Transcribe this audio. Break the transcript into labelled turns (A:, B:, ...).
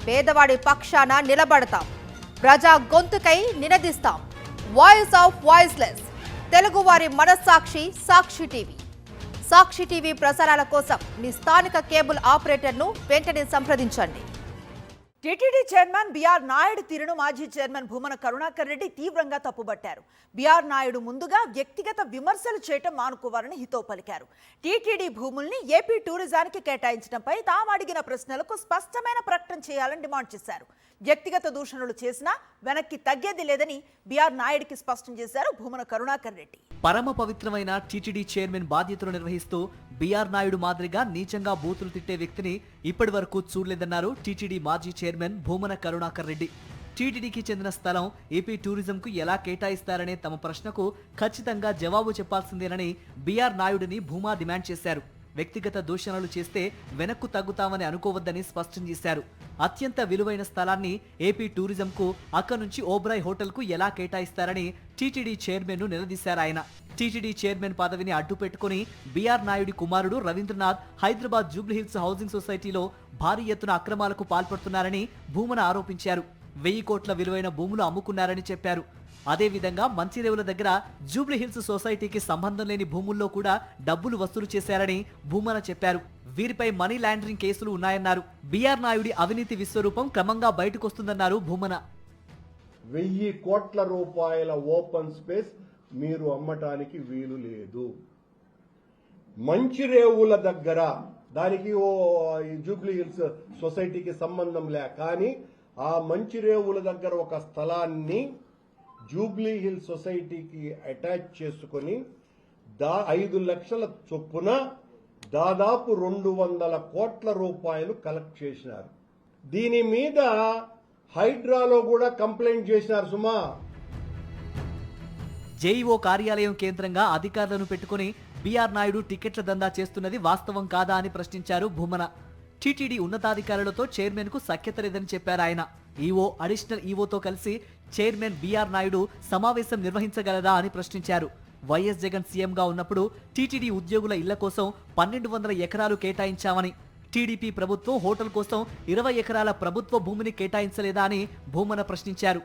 A: పేదవాడి పక్షాన నిలబడతాం, ప్రజా గొంతుకై నినదిస్తాం. వాయిస్ ఆఫ్ వాయిస్లెస్, తెలుగువారి మనస్సాక్షి సాక్షి టీవీ. సాక్షి టీవీ ప్రసారాల కోసం మీ స్థానిక కేబుల్ ఆపరేటర్ను వెంటనే సంప్రదించండి.
B: టీటీడీ చైర్మన్ బీఆర్ నాయుడు తీరును మాజీ చైర్మన్ భూమన కరుణాకర్ రెడ్డి తీవ్రంగా తప్పుబట్టారు. బీఆర్ నాయుడు ముందుగా వ్యక్తిగత విమర్శలు చేయటం మానుకోవాలని హితవు పలికారు. టీటీడీ భూముల్ని ఏపీ టూరిజానికి కేటాయించడంపై తాము అడిగిన ప్రశ్నలకు స్పష్టమైన ప్రకటన చేయాలని డిమాండ్ చేశారు. వ్యక్తిగత దూషణలు చేసినా వెనక్కి తగ్గేది లేదని బీఆర్ నాయుడికి స్పష్టం చేశారు భూమన కరుణాకర్ రెడ్డి.
C: పరమ పవిత్రమైన టీటీడీ చైర్మన్ బాధ్యతలు నిర్వహిస్తూ బీఆర్ నాయుడు మాదిరిగా నీచంగా బూతులు తిట్టే వ్యక్తిని ఇప్పటి వరకు చూడలేదన్నారు టీటీడీ మాజీ చైర్మన్ భూమన కరుణాకర్ రెడ్డి. టీటీడీకి చెందిన స్థలం ఏపీ టూరిజంకు ఎలా కేటాయిస్తారనే తమ ప్రశ్నకు ఖచ్చితంగా జవాబు చెప్పాల్సిందేనని బీఆర్ నాయుడిని భూమా డిమాండ్ చేశారు. వ్యక్తిగత దూషణలు చేస్తే వెనక్కు తగ్గుతామని అనుకోవద్దని స్పష్టం చేశారు. అత్యంత విలువైన స్థలాన్ని ఏపీ టూరిజంకు అక్కడి నుంచి ఓబ్రాయ్ హోటల్కు ఎలా కేటాయిస్తారని టీటీడీ చైర్మన్ ను నిలదీశారు ఆయన. టీటీడీ చైర్మన్ పదవిని అడ్డుపెట్టుకుని బీఆర్ నాయుడి కుమారుడు రవీంద్రనాథ్ హైదరాబాద్ జూబ్లీహిల్స్ హౌసింగ్ సొసైటీలో భారీ ఎత్తున అక్రమాలకు పాల్పడుతున్నారని భూమన ఆరోపించారు. 1000 కోట్ల విలువైన భూములు అమ్ముకున్నారని చెప్పారు. అదేవిధంగా మంచిరేవుల దగ్గర జూబ్లీహిల్స్ సొసైటీకి సంబంధం లేని భూముల్లో కూడా డబ్బులు వసూలు చేశారని భూమన చెప్పారు. వీరిపై మనీ లాండరింగ్ కేసులు ఉన్నాయన్నారు. బీఆర్ నాయుడి అవినీతి విశ్వరూపం క్రమంగా బయటకొస్తుందన్నారు భూమన.
D: 1000 కోట్ల రూపాయల ఓపెన్ స్పేస్ మీరు అమ్మటానికి వీలు లేదు. మంచిరేవుల దగ్గర దానికి జూబ్లీ హిల్స్ సొసైటీకి సంబంధం లే, కానీ ఆ మంచిరేవుల దగ్గర ఒక స్థలాన్ని జూబ్లీ హిల్ సొసైటీకి అటాచ్ చేసుకుని 5 లక్షల చొప్పున దాదాపు 200 కోట్ల రూపాయలు కలెక్ట్ చేసినారు. దీని మీద హైడ్రాలో కూడా కంప్లైంట్ చేసినారు సుమా.
C: జేఈఓ కార్యాలయం కేంద్రంగా అధికారులను పెట్టుకుని బీఆర్ నాయుడు టికెట్ల దందా చేస్తున్నది వాస్తవం కాదా అని ప్రశ్నించారు భూమన. టీటీడీ ఉన్నతాధికారులతో చైర్మన్ కు సఖ్యత లేదని చెప్పారు ఆయన. ఈఓ, అడిషనల్ ఈఓతో కలిసి చైర్మన్ బీఆర్ నాయుడు సమావేశం నిర్వహించగలదా అని ప్రశ్నించారు. వైఎస్ జగన్ సీఎంగా ఉన్నప్పుడు టీటీడీ ఉద్యోగుల ఇళ్ల కోసం 1200 ఎకరాలు కేటాయించామని, టీడీపీ ప్రభుత్వం హోటల్ కోసం 20 ఎకరాల ప్రభుత్వ భూమిని కేటాయించలేదా అని భూమన ప్రశ్నించారు.